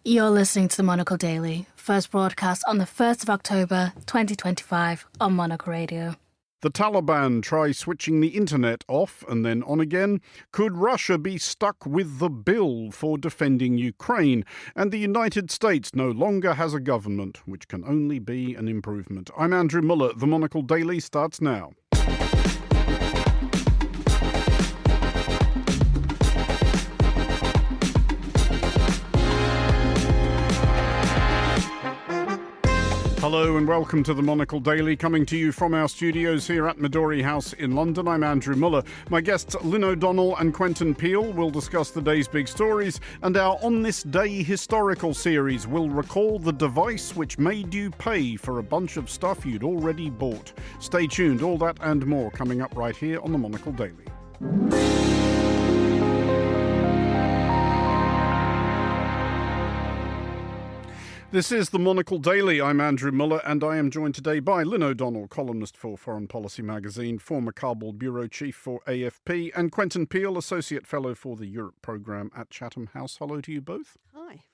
You're listening to the Monocle Daily, first broadcast on the 1st of October 2025 on Monocle Radio. The Taliban try switching the internet off and then on again. Could Russia be stuck with the bill for defending Ukraine? And the United States no longer has a government, which can only be an improvement. I'm Andrew Muller. The Monocle Daily starts now. Hello and welcome to the Monocle Daily, coming to you from our studios here at Midori House in London. I'm Andrew Muller. My guests Lynn O'Donnell and Quentin Peel will discuss the day's big stories, and our On This Day historical series will recall the device which made you pay for a bunch of stuff you'd already bought. Stay tuned, all that and more coming up right here on the Monocle Daily. This is the Monocle Daily. I'm Andrew Muller, and I am joined today by Lynn O'Donnell, columnist for Foreign Policy magazine, former Kabul bureau chief for AFP, and Quentin Peel, associate fellow for the Europe programme at Chatham House. Hello to you both. Hi.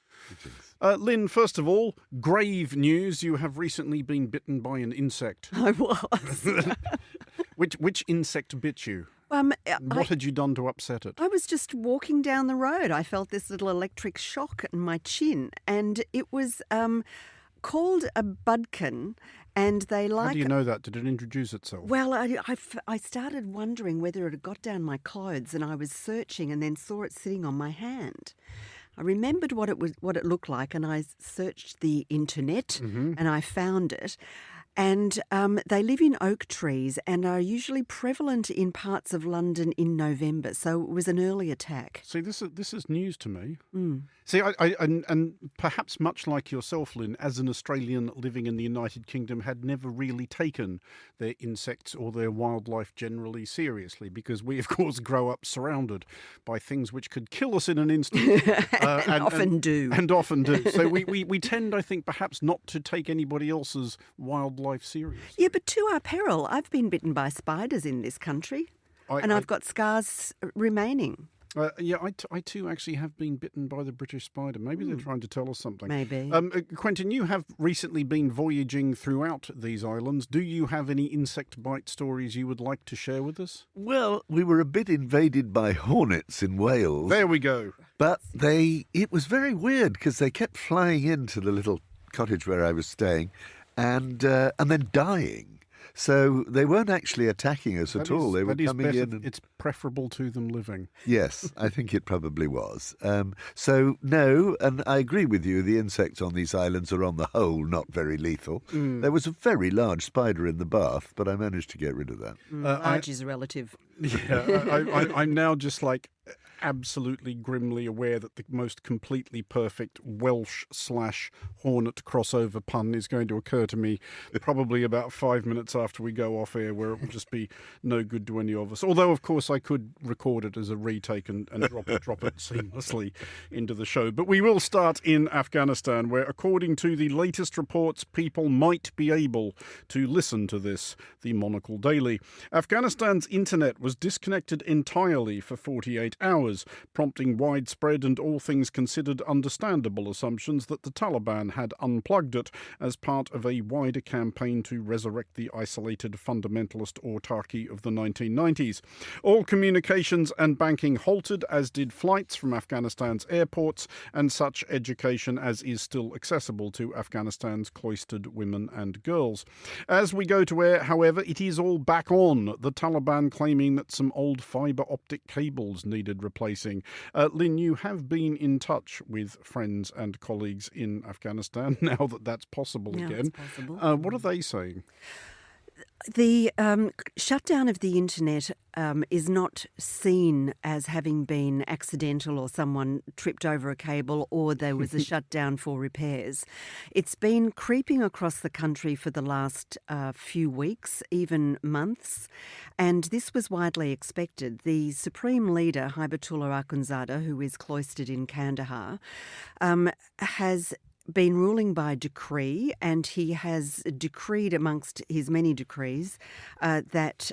Lynn, first of all, grave news. You have recently been bitten by an insect. I was. Which insect bit you? What had you done to upset it? I was just walking down the road. I felt this little electric shock in my chin, and it was called a budkin, and they like... How do you know that? Did it introduce itself? Well, I started wondering whether it had got down my clothes, and I was searching and then saw it sitting on my hand. I remembered what it looked like, and I searched the internet, and I found it. And they live in oak trees and are usually prevalent in parts of London in November. So it was an early attack. See, this is news to me. See, and perhaps much like yourself, Lynn, as an Australian living in the United Kingdom, had never really taken their insects or their wildlife generally seriously, because we, of course, grow up surrounded by things which could kill us in an instant. and often do. And often do. So we tend, I think, perhaps not to take anybody else's wildlife serious. Yeah, but to our peril. I've been bitten by spiders in this country, and I've got scars remaining. I too actually have been bitten by the British spider. Maybe they're trying to tell us something. Maybe. Quentin, you have recently been voyaging throughout these islands. Do you have any insect bite stories you would like to share with us? Well, we were a bit invaded by hornets in Wales. There we go. But it was very weird because they kept flying into the little cottage where I was staying and then dying. So they weren't actually attacking us at all. They were coming in. It's preferable to them living. Yes, I think it probably was. So, no, and I agree with you, the insects on these islands are on the whole not very lethal. There was a very large spider in the bath, but I managed to get rid of that. Large is relative. Yeah, I'm now just like absolutely grimly aware that the most completely perfect Welsh/Hornet crossover pun is going to occur to me probably about 5 minutes after we go off air, where it will just be no good to any of us. Although, of course, I could record it as a retake and drop it seamlessly into the show. But we will start in Afghanistan, where, according to the latest reports, people might be able to listen to this, the Monocle Daily. Afghanistan's internet was disconnected entirely for 48 hours, prompting widespread and all things considered understandable assumptions that the Taliban had unplugged it as part of a wider campaign to resurrect the isolated fundamentalist autarky of the 1990s. All communications and banking halted, as did flights from Afghanistan's airports and such education as is still accessible to Afghanistan's cloistered women and girls. As we go to air, however, it is all back on, the Taliban claiming that some old fibre optic cables needed replacing. Lynn, you have been in touch with friends and colleagues in Afghanistan now that that's possible again. It's possible. What are they saying? The shutdown of the internet is not seen as having been accidental or someone tripped over a cable or there was a shutdown for repairs. It's been creeping across the country for the last few weeks, even months, and this was widely expected. The Supreme Leader, Hibatullah Akhundzada, who is cloistered in Kandahar, has been ruling by decree, and he has decreed amongst his many decrees that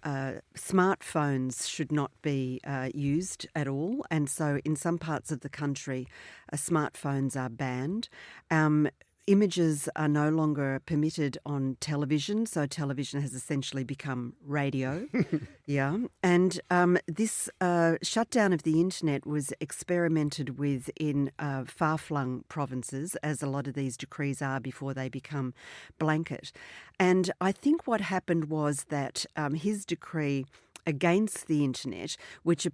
smartphones should not be used at all. And so in some parts of the country, smartphones are banned. Images are no longer permitted on television, so television has essentially become radio. Yeah. And this shutdown of the internet was experimented with in far-flung provinces, as a lot of these decrees are before they become blanket. And I think what happened was that his decree against the internet, which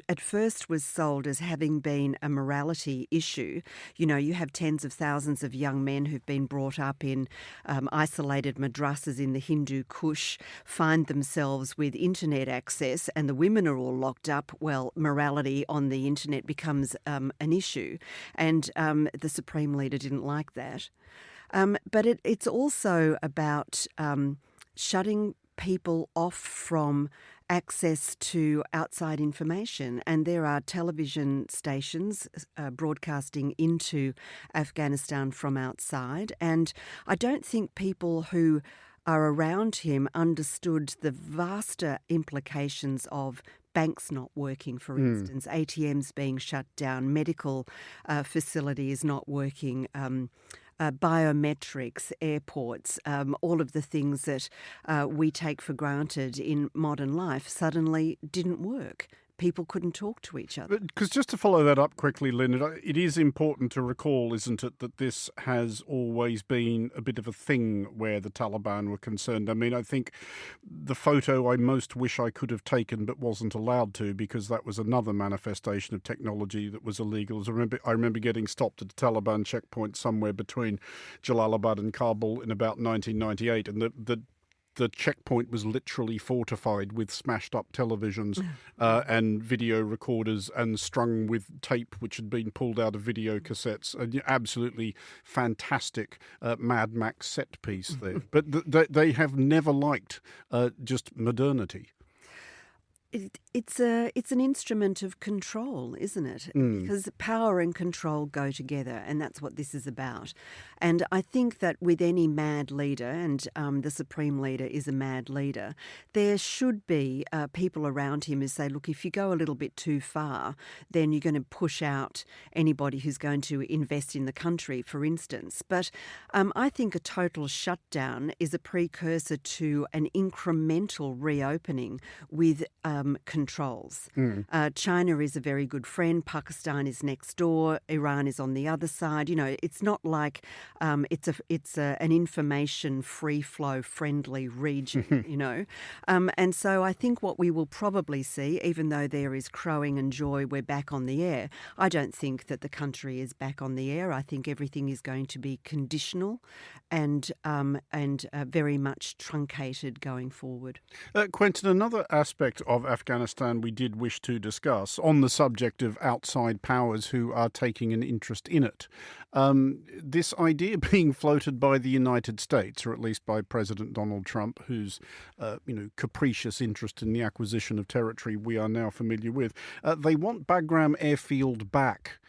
at first was sold as having been a morality issue. You know, you have tens of thousands of young men who've been brought up in isolated madrasas in the Hindu Kush, find themselves with internet access, and the women are all locked up. Well, morality on the internet becomes an issue, and the Supreme Leader didn't like that. But it's also about shutting people off from access to outside information. And there are television stations broadcasting into Afghanistan from outside. And I don't think people who are around him understood the vaster implications of banks not working, for instance, ATMs being shut down, medical facilities not working, biometrics, airports, all of the things that we take for granted in modern life suddenly didn't work. People couldn't talk to each other. Because just to follow that up quickly, Lynn, it is important to recall, isn't it, that this has always been a bit of a thing where the Taliban were concerned. I mean, I think the photo I most wish I could have taken but wasn't allowed to, because that was another manifestation of technology that was illegal. I remember getting stopped at a Taliban checkpoint somewhere between Jalalabad and Kabul in about 1998, and the checkpoint was literally fortified with smashed up televisions and video recorders and strung with tape which had been pulled out of video cassettes. An absolutely fantastic Mad Max set piece there. But they have never liked just modernity. It's an instrument of control, isn't it? Because power and control go together, and that's what this is about. And I think that with any mad leader, and the Supreme Leader is a mad leader, there should be people around him who say, look, if you go a little bit too far, then you're going to push out anybody who's going to invest in the country, for instance. But I think a total shutdown is a precursor to an incremental reopening with controls. China is a very good friend. Pakistan is next door. Iran is on the other side. You know, it's not like it's an information free flow friendly region. You know, and so I think what we will probably see, even though there is crowing and joy, we're back on the air. I don't think that the country is back on the air. I think everything is going to be conditional and very much truncated going forward. Quentin, another aspect of Afghanistan we did wish to discuss on the subject of outside powers who are taking an interest in it. This idea being floated by the United States, or at least by President Donald Trump, whose capricious interest in the acquisition of territory we are now familiar with. They want Bagram airfield back.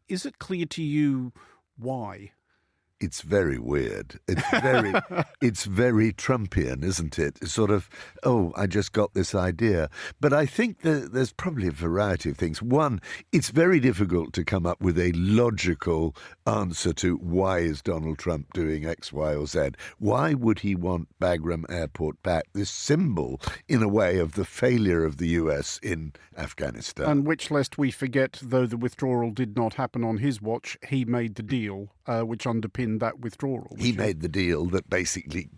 Is it clear to you why? It's very weird. It's very Trumpian, isn't it? It's sort of, I just got this idea. But I think that there's probably a variety of things. One, it's very difficult to come up with a logical answer to why is Donald Trump doing X, Y, or Z. Why would he want Bagram Airport back? This symbol, in a way, of the failure of the US in Afghanistan. And which, lest we forget, though the withdrawal did not happen on his watch, he made the deal, which underpinned that withdrawal. He made the deal that basically,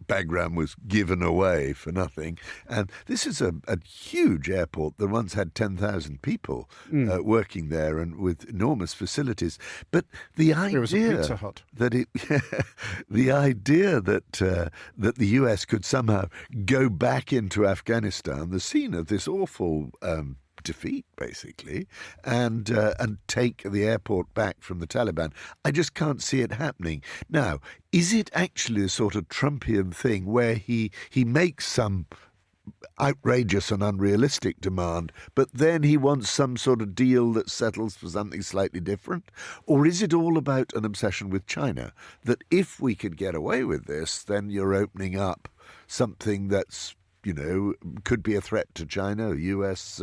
Bagram was given away for nothing. And this is a huge airport that once had 10,000 people working there and with enormous facilities. But the idea there was a Pizza Hut. That the idea that the US could somehow go back into Afghanistan, the scene of this awful defeat, basically, and take the airport back from the Taliban. I just can't see it happening. Now, is it actually a sort of Trumpian thing where he makes some outrageous and unrealistic demand, but then he wants some sort of deal that settles for something slightly different? Or is it all about an obsession with China, that if we could get away with this, then you're opening up something that's could be a threat to China, US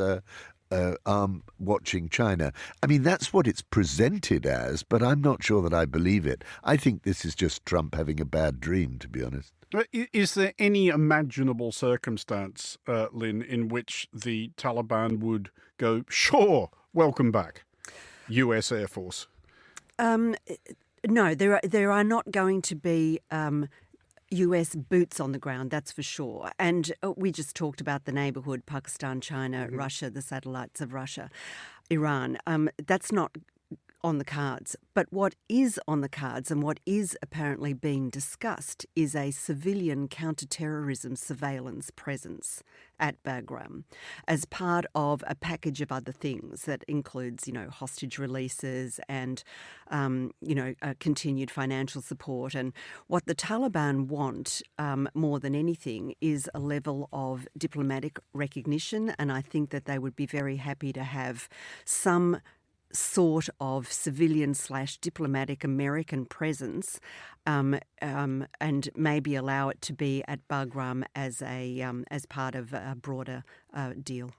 arm watching China. I mean, that's what it's presented as, but I'm not sure that I believe it. I think this is just Trump having a bad dream, to be honest. Is there any imaginable circumstance, Lynn, in which the Taliban would go, sure, welcome back, US Air Force? No, there are not going to be US boots on the ground, that's for sure. And we just talked about the neighbourhood, Pakistan, China, Russia, the satellites of Russia, Iran. That's not on the cards. But what is on the cards and what is apparently being discussed is a civilian counter-terrorism surveillance presence at Bagram as part of a package of other things that includes, hostage releases and, continued financial support. And what the Taliban want more than anything is a level of diplomatic recognition. And I think that they would be very happy to have some sort of civilian/diplomatic American presence, and maybe allow it to be at Bagram as part of a broader deal.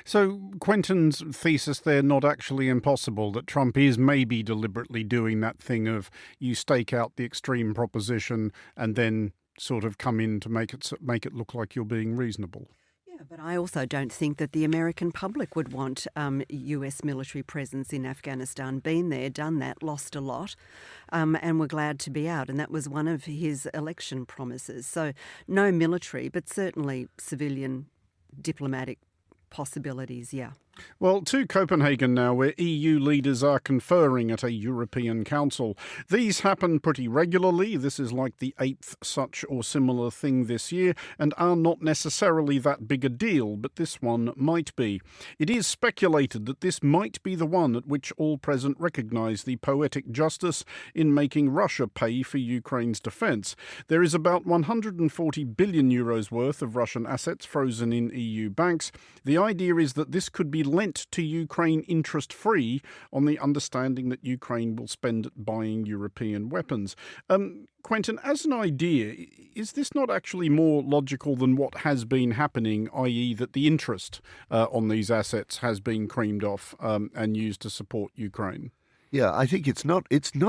So Quentin's thesis there not actually impossible, that Trump is maybe deliberately doing that thing of you stake out the extreme proposition and then sort of come in to make it look like you're being reasonable. But I also don't think that the American public would want US military presence in Afghanistan. Been there, done that, lost a lot, and we're glad to be out. And that was one of his election promises. So no military, but certainly civilian diplomatic possibilities, yeah. Well, to Copenhagen now, where EU leaders are conferring at a European Council. These happen pretty regularly. This is like the 8th such or similar thing this year, and are not necessarily that big a deal, but this one might be. It is speculated that this might be the one at which all present recognise the poetic justice in making Russia pay for Ukraine's defence. There is about 140 billion euros worth of Russian assets frozen in EU banks. The idea is that this could be lent to Ukraine interest-free on the understanding that Ukraine will spend it buying European weapons. Quentin, as an idea, is this not actually more logical than what has been happening, i.e. that the interest on these assets has been creamed off and used to support Ukraine? Yeah, I think it's not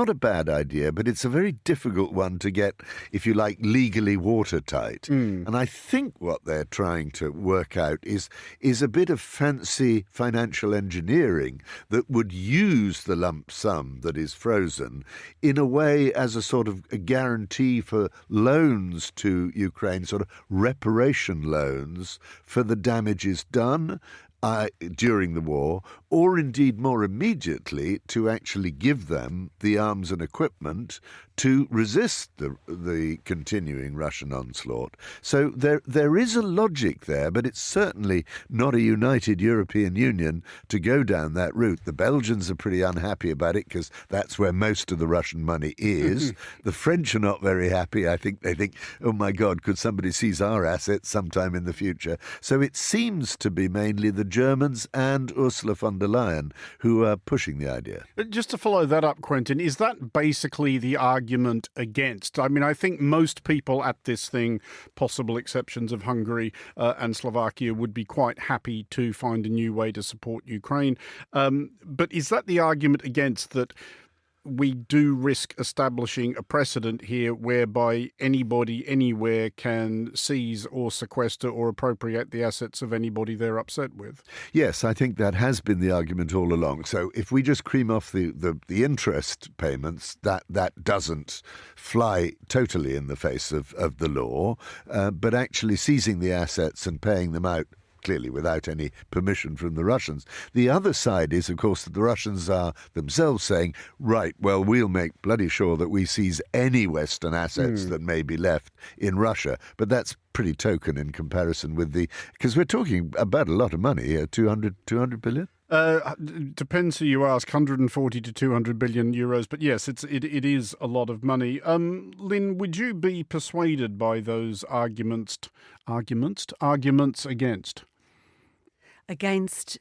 a bad idea, but it's a very difficult one to get, if you like, legally watertight. And I think what they're trying to work out is a bit of fancy financial engineering that would use the lump sum that is frozen in a way as a sort of a guarantee for loans to Ukraine, sort of reparation loans for the damages done during the war, or indeed more immediately to actually give them the arms and equipment to resist the continuing Russian onslaught. So there is a logic there, but it's certainly not a united European Union to go down that route. The Belgians are pretty unhappy about it because that's where most of the Russian money is. The French are not very happy. I think they think, oh my God, could somebody seize our assets sometime in the future? So it seems to be mainly the Germans and Ursula von der Leyen who are pushing the idea. Just to follow that up, Quentin, is that basically the argument against? I mean, I think most people at this thing, possible exceptions of Hungary and Slovakia, would be quite happy to find a new way to support Ukraine. But is that the argument against, that we do risk establishing a precedent here whereby anybody anywhere can seize or sequester or appropriate the assets of anybody they're upset with? Yes, I think that has been the argument all along. So if we just cream off the interest payments, that doesn't fly totally in the face of the law, but actually seizing the assets and paying them out clearly without any permission from the Russians. The other side is, of course, that the Russians are themselves saying, right, well, we'll make bloody sure that we seize any Western assets that may be left in Russia. But that's pretty token in comparison with because we're talking about a lot of money here, 200 billion? Depends who you ask, 140 to 200 billion euros. But yes, it is a lot of money. Lynn, would you be persuaded by those arguments against? Against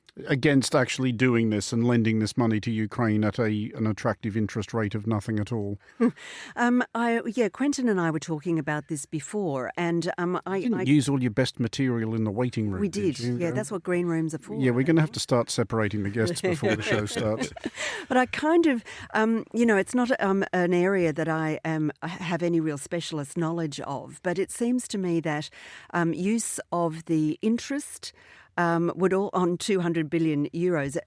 actually doing this and lending this money to Ukraine at an attractive interest rate of nothing at all. Quentin and I were talking about this before, and I didn't use all your best material in the waiting room. We did. Yeah, that's what green rooms are for. Yeah, we're going to have to start separating the guests before the show starts. But I kind of, it's not an area that I have any real specialist knowledge of, but it seems to me that use of the interest would all on 200 billion euros.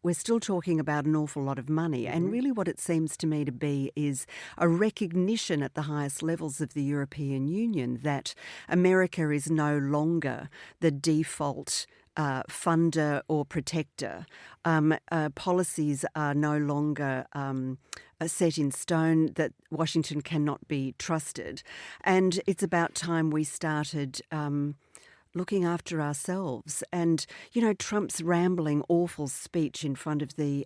We're still talking about an awful lot of money, and really what it seems to me to be is a recognition at the highest levels of the European Union that America is no longer the default funder or protector. Policies are no longer set in stone, that Washington cannot be trusted, and it's about time we started looking after ourselves. And, Trump's rambling, awful speech in front of the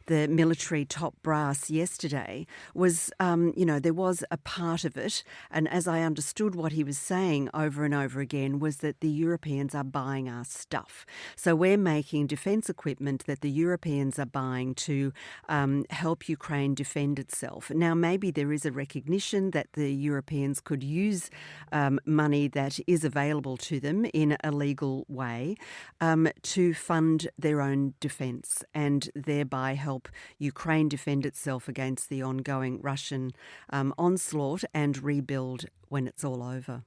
military top brass yesterday was, there was a part of it, and as I understood what he was saying over and over again, was that the Europeans are buying our stuff. So we're making defence equipment that the Europeans are buying to help Ukraine defend itself. Now, maybe there is a recognition that the Europeans could use money that is available to them in a legal way to fund their own defence and thereby help Ukraine defend itself against the ongoing Russian onslaught and rebuild when it's all over.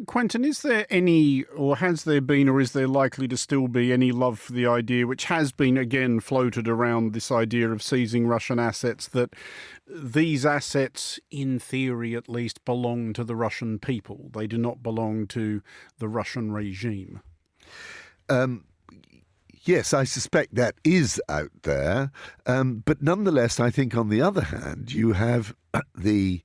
Quentin, is there any, or has there been, or is there likely to still be any love for the idea, which has been again floated around, this idea of seizing Russian assets, that these assets, in theory at least, belong to the Russian people? They do not belong to the Russian regime. Yes, I suspect that is out there. But nonetheless, I think on the other hand, you have the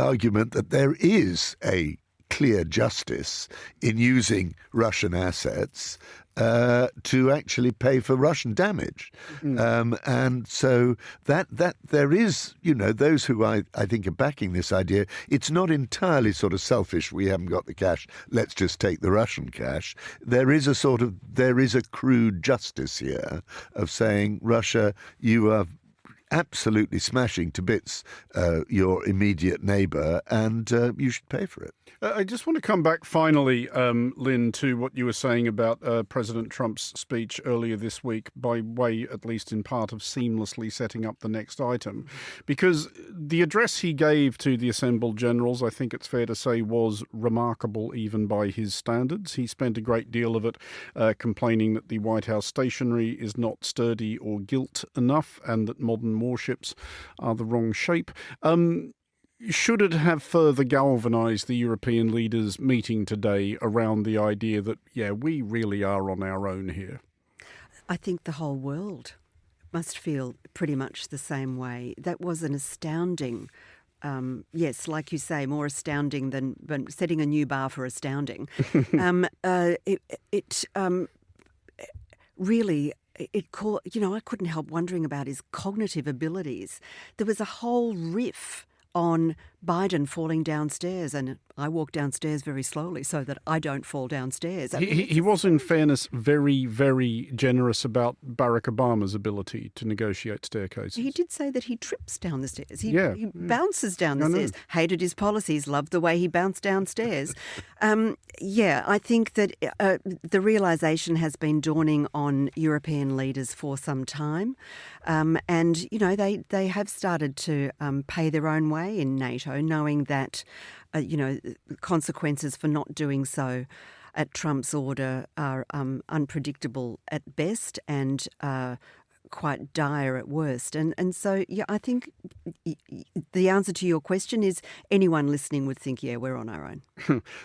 argument that there is a clear justice in using Russian assets to actually pay for Russian damage. And so that there is, those who I think are backing this idea, it's not entirely sort of selfish, we haven't got the cash, let's just take the Russian cash. There is a crude justice here of saying, Russia, you are absolutely smashing to bits your immediate neighbour, and you should pay for it. I just want to come back finally, Lynn, to what you were saying about President Trump's speech earlier this week, by way, at least in part, of seamlessly setting up the next item. Because the address he gave to the assembled generals, I think it's fair to say, was remarkable even by his standards. He spent a great deal of it complaining that the White House stationery is not sturdy or gilt enough, and that modern warships are the wrong shape. Should it have further galvanised the European leaders meeting today around the idea that, we really are on our own here? I think the whole world must feel pretty much the same way. That was an astounding, yes, like you say, more astounding than setting a new bar for astounding. Really... I couldn't help wondering about his cognitive abilities. There was a whole riff on Biden falling downstairs, and I walk downstairs very slowly so that I don't fall downstairs. He was, in fairness, very, very generous about Barack Obama's ability to negotiate staircases. He did say that he trips down the stairs. He bounces down the stairs. Hated his policies, loved the way he bounced downstairs. I think that the realisation has been dawning on European leaders for some time. And they have started to pay their own way in NATO, knowing that, consequences for not doing so at Trump's order are unpredictable at best and quite dire at worst. And so, I think the answer to your question is anyone listening would think, we're on our own.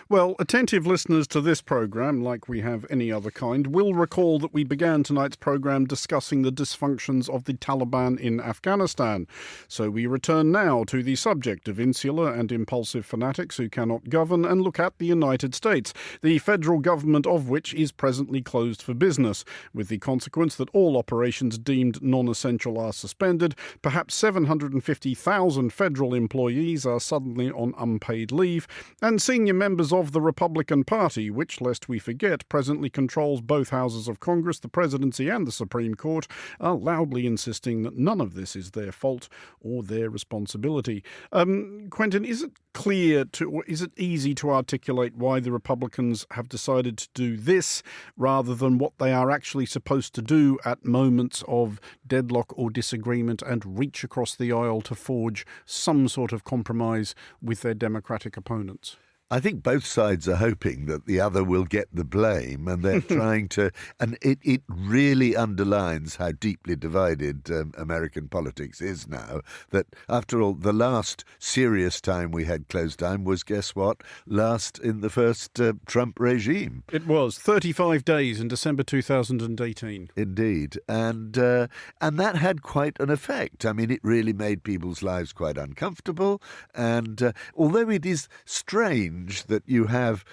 Well, attentive listeners to this programme, like we have any other kind, will recall that we began tonight's programme discussing the dysfunctions of the Taliban in Afghanistan. So we return now to the subject of insular and impulsive fanatics who cannot govern, and look at the United States, the federal government of which is presently closed for business, with the consequence that all operations deemed deemed non-essential are suspended. Perhaps 750,000 federal employees are suddenly on unpaid leave. And senior members of the Republican Party, which, lest we forget, presently controls both houses of Congress, the presidency and the Supreme Court, are loudly insisting that none of this is their fault or their responsibility. Quentin, is it clear or is it easy to articulate why the Republicans have decided to do this rather than what they are actually supposed to do at moments of deadlock or disagreement and reach across the aisle to forge some sort of compromise with their Democratic opponents? I think both sides are hoping that the other will get the blame, and they're trying to, and it really underlines how deeply divided American politics is now, that after all, the last serious time we had closed time was, guess what, last in the first Trump regime. It was 35 days in December 2018. Indeed, and that had quite an effect. I mean, it really made people's lives quite uncomfortable, and although it is strange that you have,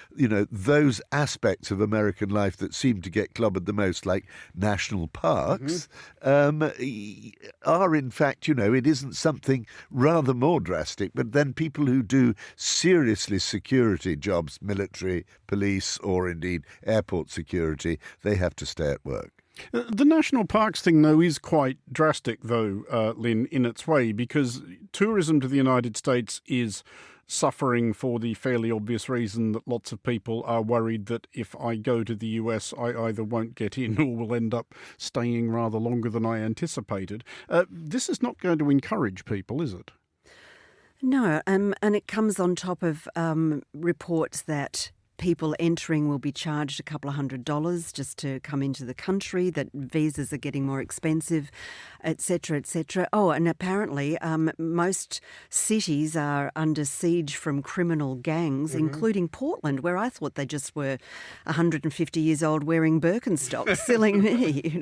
those aspects of American life that seem to get clobbered the most, like national parks, are in fact, it isn't something rather more drastic, but then people who do seriously security jobs, military, police, or indeed airport security, they have to stay at work. The national parks thing, though, is quite drastic, though, Lynn, in its way, because tourism to the United States is suffering for the fairly obvious reason that lots of people are worried that if I go to the US, I either won't get in or will end up staying rather longer than I anticipated. This is not going to encourage people, is it? No, and it comes on top of reports that people entering will be charged a couple of $100 just to come into the country, that visas are getting more expensive, etc., etc. Oh, and apparently most cities are under siege from criminal gangs, including Portland, where I thought they just were 150 years old wearing Birkenstocks, silling me,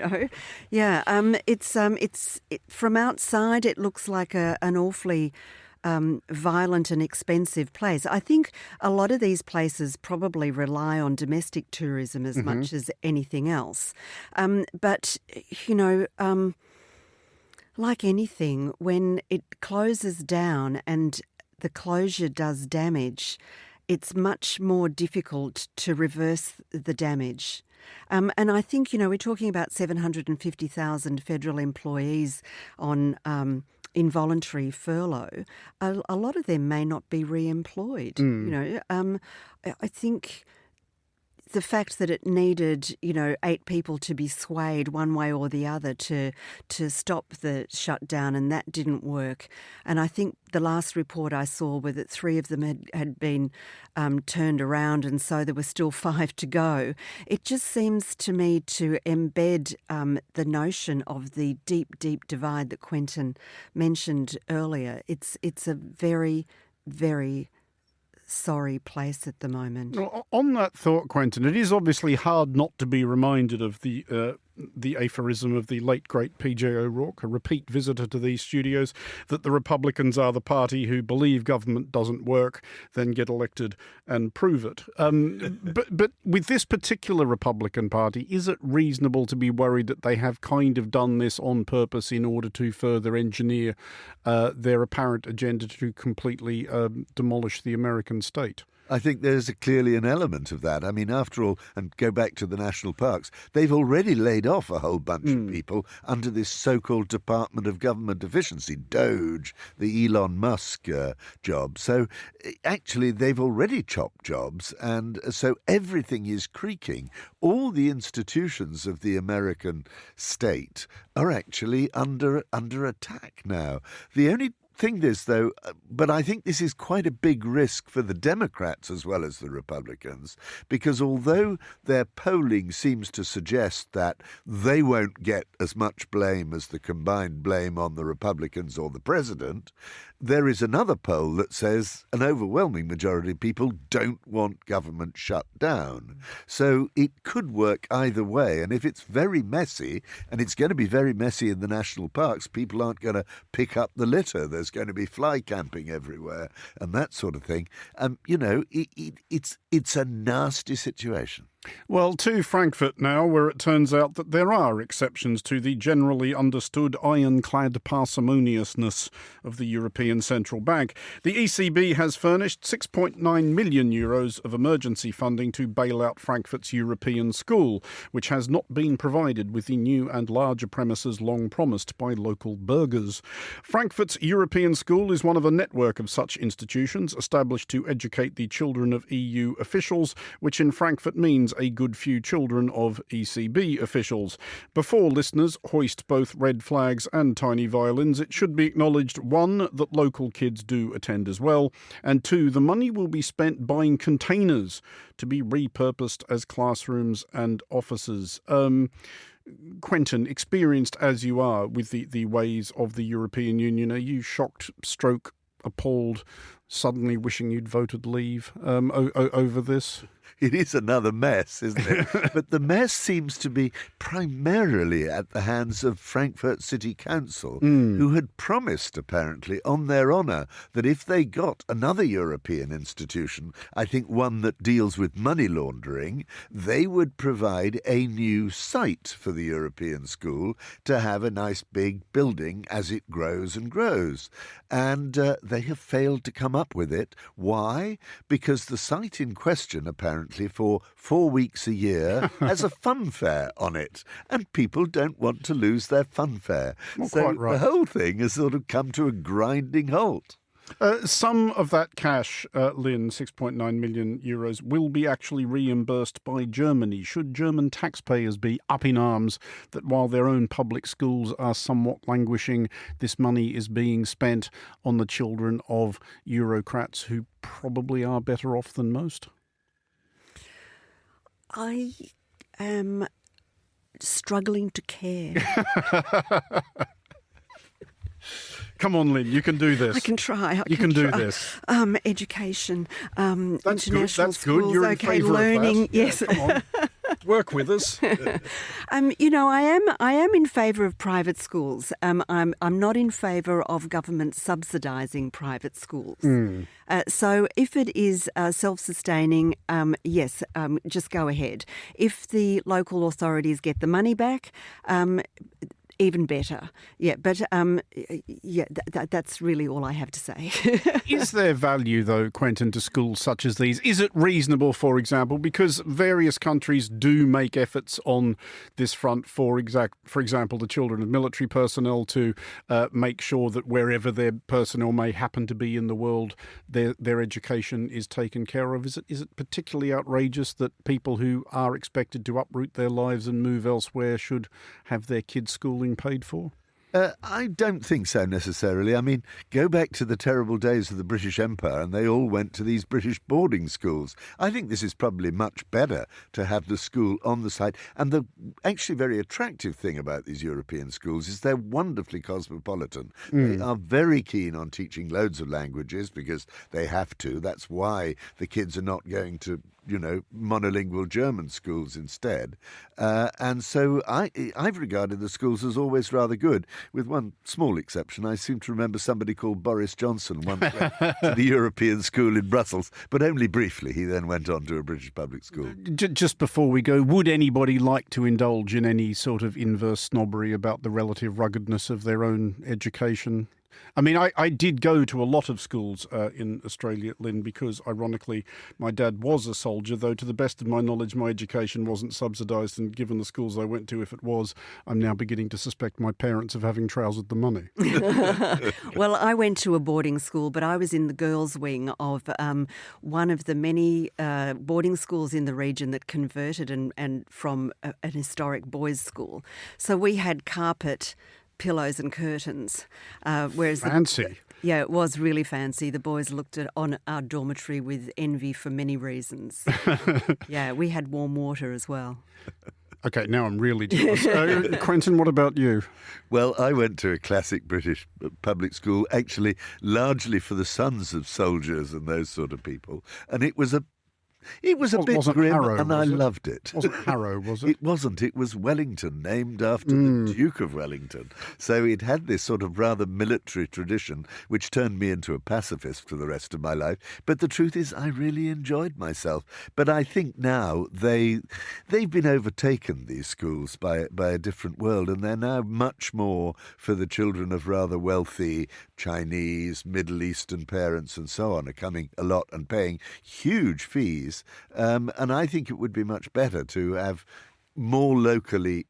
Yeah, it's from outside it looks like an awfully violent and expensive place. I think a lot of these places probably rely on domestic tourism as much as anything else. But like anything, when it closes down and the closure does damage, it's much more difficult to reverse the damage. And I think, we're talking about 750,000 federal employees on involuntary furlough. A lot of them may not be re-employed. I think the fact that it needed, 8 people to be swayed one way or the other to stop the shutdown, and that didn't work. And I think the last report I saw were that 3 of them had been turned around, and so there were still 5 to go. It just seems to me to embed the notion of the deep, deep divide that Quentin mentioned earlier. It's a very, very sorry place at the moment. Well, on that thought, Quentin, it is obviously hard not to be reminded of the aphorism of the late, great P.J. O'Rourke, a repeat visitor to these studios, that the Republicans are the party who believe government doesn't work, then get elected and prove it. But with this particular Republican Party, is it reasonable to be worried that they have kind of done this on purpose in order to further engineer their apparent agenda to completely demolish the American state? I think there's clearly an element of that. I mean, after all, and go back to the national parks, they've already laid off a whole bunch of people under this so-called Department of Government Efficiency, DOGE, the Elon Musk job. So actually, they've already chopped jobs, and so everything is creaking. All the institutions of the American state are actually under attack now. The only thing is, though, but I think this is quite a big risk for the Democrats as well as the Republicans, because although their polling seems to suggest that they won't get as much blame as the combined blame on the Republicans or the president, there is another poll that says an overwhelming majority of people don't want government shut down. So it could work either way. And if it's very messy, and it's going to be very messy in the national parks, people aren't going to pick up the litter. There's going to be fly camping everywhere and that sort of thing. It's a nasty situation. Well, to Frankfurt now, where it turns out that there are exceptions to the generally understood ironclad parsimoniousness of the European Central Bank. The ECB has furnished €6.9 million of emergency funding to bail out Frankfurt's European School, which has not been provided with the new and larger premises long promised by local burghers. Frankfurt's European School is one of a network of such institutions established to educate the children of EU officials, which in Frankfurt means a good few children of ECB officials. Before listeners hoist both red flags and tiny violins, it should be acknowledged, 1, that local kids do attend as well, and 2, the money will be spent buying containers to be repurposed as classrooms and offices. Quentin, experienced as you are with the ways of the European Union, are you shocked, stroke, appalled, suddenly wishing you'd voted leave over this? It is another mess, isn't it? But the mess seems to be primarily at the hands of Frankfurt City Council, who had promised, apparently, on their honour, that if they got another European institution, I think one that deals with money laundering, they would provide a new site for the European School to have a nice big building as it grows and grows. And they have failed to come up with it. Why? Because the site in question, apparently, for 4 weeks a year has a fun fair on it, and people don't want to lose their fun fair. Not so quite right. The whole thing has sort of come to a grinding halt. Some of that cash, Lynn, €6.9 million, will be actually reimbursed by Germany. Should German taxpayers be up in arms that while their own public schools are somewhat languishing, this money is being spent on the children of Eurocrats who probably are better off than most? I am struggling to care. Come on, Lynn, you can do this. I can try. You can do this. Education, That's international good. That's schools, good. You're in okay, favour learning. of that. Yes, Yeah, come on. Work with us. I am in favour of private schools. I'm not in favour of government subsidising private schools. So if it is self-sustaining, yes, just go ahead. If the local authorities get the money back, even better. Yeah, but that's really all I have to say. Is there value, though, Quentin, to schools such as these? Is it reasonable, for example, because various countries do make efforts on this front, for example, the children of military personnel, to make sure that wherever their personnel may happen to be in the world, their education is taken care of? Is it particularly outrageous that people who are expected to uproot their lives and move elsewhere should have their kids' schooling paid for? I don't think so necessarily. I mean, go back to the terrible days of the British Empire and they all went to these British boarding schools. I think this is probably much better to have the school on the site. And the actually very attractive thing about these European schools is they're wonderfully cosmopolitan. They are very keen on teaching loads of languages because they have to. That's why the kids are not going to monolingual German schools instead. And so I've regarded the schools as always rather good, with one small exception. I seem to remember somebody called Boris Johnson once went to the European school in Brussels, but only briefly. He then went on to a British public school. Just before we go, would anybody like to indulge in any sort of inverse snobbery about the relative ruggedness of their own education? I mean, I did go to a lot of schools in Australia, Lynn, because, ironically, my dad was a soldier, though to the best of my knowledge, my education wasn't subsidised, and given the schools I went to, if it was, I'm now beginning to suspect my parents of having trousered the money. Well, I went to a boarding school, but I was in the girls' wing of one of the many boarding schools in the region that converted and from an historic boys' school. So we had carpet, pillows and curtains. Whereas Fancy. Yeah, it was really fancy. The boys looked on our dormitory with envy for many reasons. Yeah, we had warm water as well. Okay, now I'm really jealous. Quentin, what about you? Well, I went to a classic British public school, actually largely for the sons of soldiers and those sort of people. And it was It was a bit wasn't grim, Harrow, and I was it? loved it. Wasn't Harrow, was it? It wasn't. It was Wellington, named after the Duke of Wellington. So it had this sort of rather military tradition, which turned me into a pacifist for the rest of my life. But the truth is, I really enjoyed myself. But I think now they've been overtaken, these schools, by a different world, and they're now much more for the children of rather wealthy Chinese, Middle Eastern parents and so on, are coming a lot and paying huge fees. And I think it would be much better to have more locally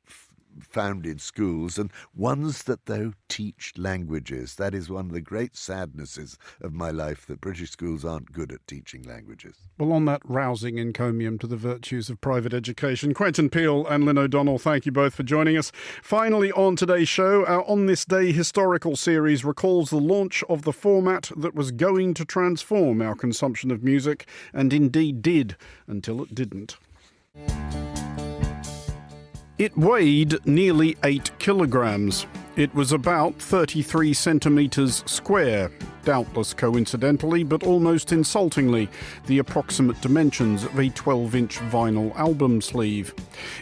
founded schools, and ones that, though, teach languages. That is one of the great sadnesses of my life, that British schools aren't good at teaching languages. Well, on that rousing encomium to the virtues of private education, Quentin Peel and Lynn O'Donnell, thank you both for joining us. Finally, on today's show, our On This Day historical series recalls the launch of the format that was going to transform our consumption of music, and indeed did, until it didn't. It weighed nearly 8 kilograms. It was about 33 centimetres square, doubtless coincidentally, but almost insultingly, the approximate dimensions of a 12-inch vinyl album sleeve.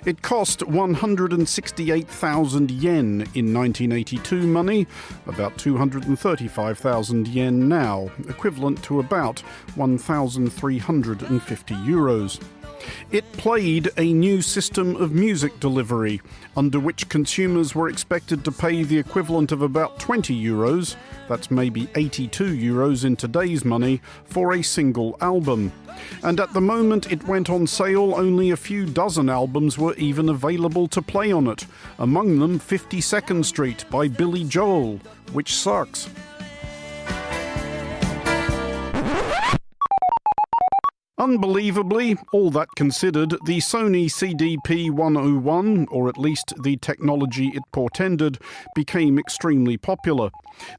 It cost 168,000 yen in 1982 money, about 235,000 yen now, equivalent to about 1,350 euros. It played a new system of music delivery, under which consumers were expected to pay the equivalent of about 20 euros, that's maybe 82 euros in today's money, for a single album. And at the moment it went on sale, only a few dozen albums were even available to play on it, among them 52nd Street by Billy Joel, which sucks. Unbelievably, all that considered, the Sony CDP-101, or at least the technology it portended, became extremely popular.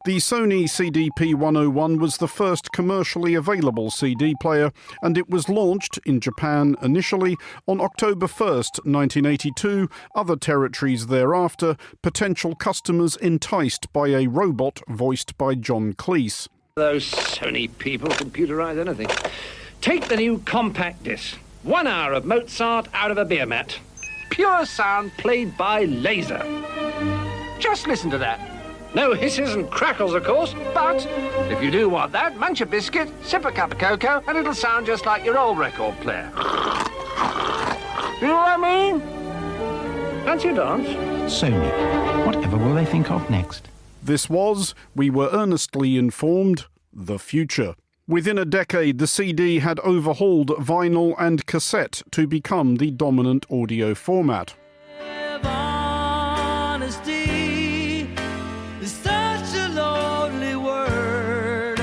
The Sony CDP-101 was the first commercially available CD player, and it was launched in Japan initially on October 1st, 1982, other territories thereafter, potential customers enticed by a robot voiced by John Cleese. Those Sony people computerize anything. Take the new compact disc. 1 hour of Mozart out of a beer mat. Pure sound played by laser. Just listen to that. No hisses and crackles, of course, but if you do want that, munch a biscuit, sip a cup of cocoa, and it'll sound just like your old record player. You know what I mean? Fancy a dance? Sony. Whatever will they think of next? This was, we were earnestly informed, the future. Within a decade, the CD had overhauled vinyl and cassette to become the dominant audio format. Honesty is such a lonely word.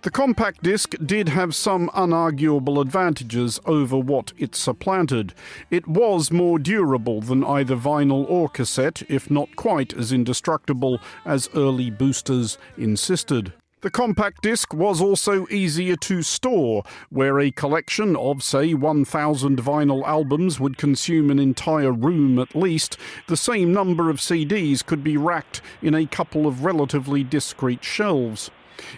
The compact disc did have some unarguable advantages over what it supplanted. It was more durable than either vinyl or cassette, if not quite as indestructible as early boosters insisted. The compact disc was also easier to store, where a collection of, say, 1,000 vinyl albums would consume an entire room at least. The same number of CDs could be racked in a couple of relatively discreet shelves.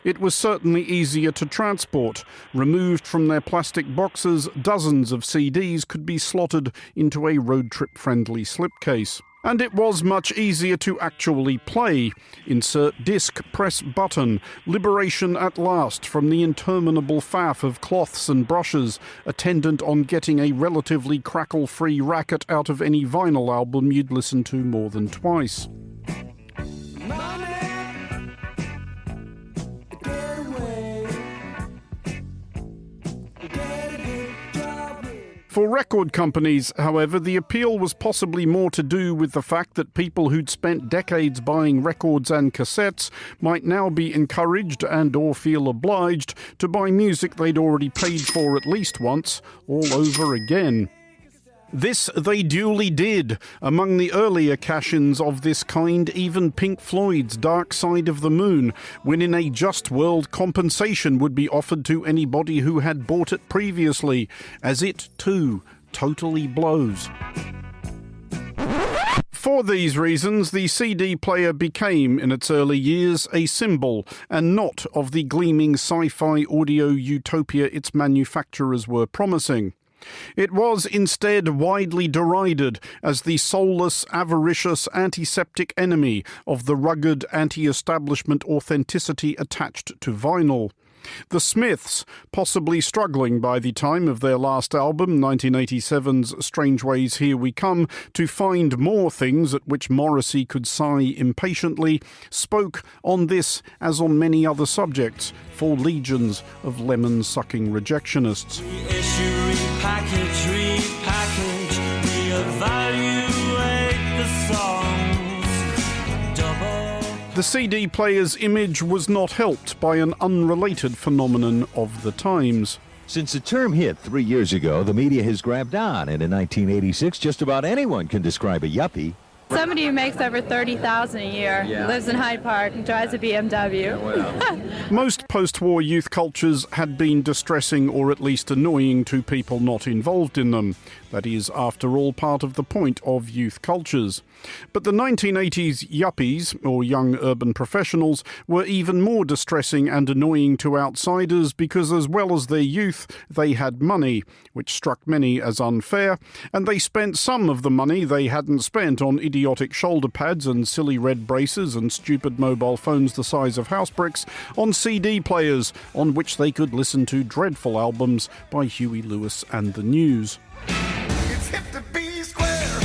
It was certainly easier to transport. Removed from their plastic boxes, dozens of CDs could be slotted into a road trip-friendly slipcase. And it was much easier to actually play. Insert disc, press button. Liberation at last from the interminable faff of cloths and brushes, attendant on getting a relatively crackle-free racket out of any vinyl album you'd listen to more than twice. For record companies, however, the appeal was possibly more to do with the fact that people who'd spent decades buying records and cassettes might now be encouraged and or feel obliged to buy music they'd already paid for at least once, all over again. This they duly did. Among the earlier cash-ins of this kind, even Pink Floyd's Dark Side of the Moon, when in a just world compensation would be offered to anybody who had bought it previously, as it, too, totally blows. For these reasons, the CD player became, in its early years, a symbol, and not of the gleaming sci-fi audio utopia its manufacturers were promising. It was instead widely derided as the soulless, avaricious, antiseptic enemy of the rugged, anti-establishment authenticity attached to vinyl. The Smiths, possibly struggling by the time of their last album, 1987's Strange Ways Here We Come, to find more things at which Morrissey could sigh impatiently, spoke on this as on many other subjects for legions of lemon-sucking rejectionists. Reissue, repackage, reevaluate the songs. Double. The CD player's image was not helped by an unrelated phenomenon of the times. Since the term hit 3 years ago, the media has grabbed on, and in 1986, just about anyone can describe a yuppie. Somebody who makes over $30,000 a year, lives in Hyde Park, and drives a BMW. Most post-war youth cultures had been distressing or at least annoying to people not involved in them. That is, after all, part of the point of youth cultures. But the 1980s yuppies, or young urban professionals, were even more distressing and annoying to outsiders because, as well as their youth, they had money, which struck many as unfair, and they spent some of the money they hadn't spent on idiotic shoulder pads and silly red braces and stupid mobile phones the size of house bricks on CD players on which they could listen to dreadful albums by Huey Lewis and the News. It's hip to be square.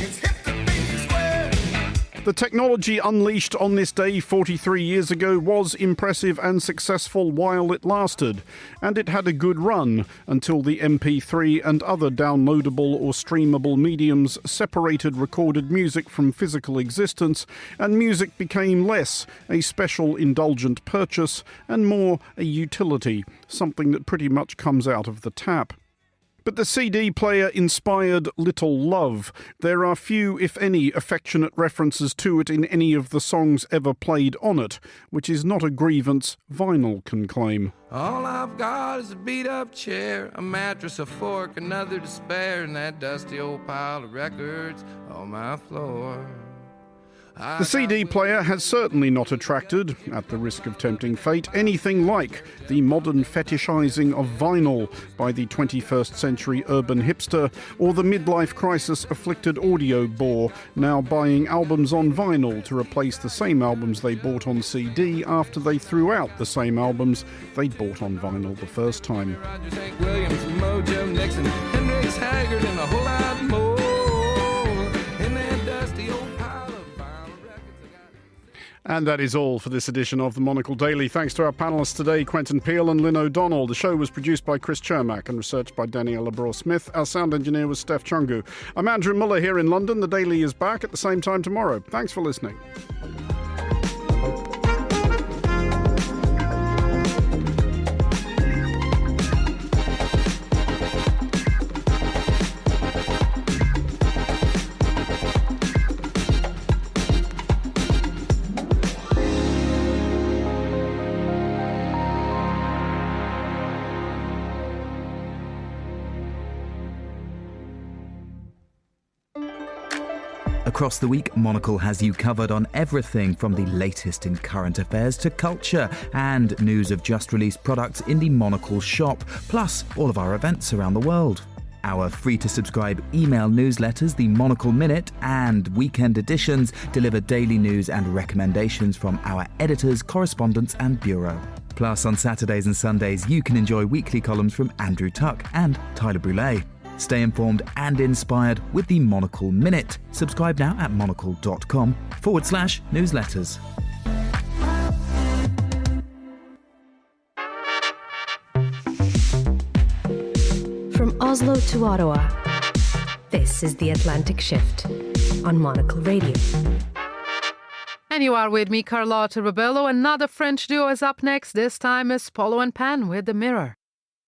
It's hip to be square. The technology unleashed on this day 43 years ago was impressive and successful while it lasted, and it had a good run until the MP3 and other downloadable or streamable mediums separated recorded music from physical existence, and music became less a special indulgent purchase and more a utility, something that pretty much comes out of the tap. But the CD player inspired little love. There are few, if any, affectionate references to it in any of the songs ever played on it, which is not a grievance vinyl can claim. All I've got is a beat-up chair, a mattress, a fork, another to spare, and that dusty old pile of records on my floor. The CD player has certainly not attracted, at the risk of tempting fate, anything like the modern fetishizing of vinyl by the 21st century urban hipster or the midlife crisis-afflicted audio bore now buying albums on vinyl to replace the same albums they bought on CD after they threw out the same albums they bought on vinyl the first time. Rogers, Hank Williams, Mojo, Nixon, Hendrix, Haggard, and a whole lot more. In that dusty old pile of vinyl records I got. And that is all for this edition of the Monocle Daily. Thanks to our panellists today, Quentin Peel and Lynn O'Donnell. The show was produced by Chris Chermak and researched by Daniela Labrosse-Smith. Our sound engineer was Steph Chungu. I'm Andrew Muller here in London. The Daily is back at the same time tomorrow. Thanks for listening. Across the week, Monocle has you covered on everything from the latest in current affairs to culture and news of just-released products in the Monocle shop, plus all of our events around the world. Our free-to-subscribe email newsletters, the Monocle Minute, and weekend editions deliver daily news and recommendations from our editors, correspondents and bureau. Plus, on Saturdays and Sundays, you can enjoy weekly columns from Andrew Tuck and Tyler Brûlé. Stay informed and inspired with the Monocle Minute. Subscribe now at monocle.com/newsletters. From Oslo to Ottawa, this is The Atlantic Shift on Monocle Radio. And you are with me, Carlotta Rebello. Another French duo is up next. This time is Polo and Pan with The Mirror.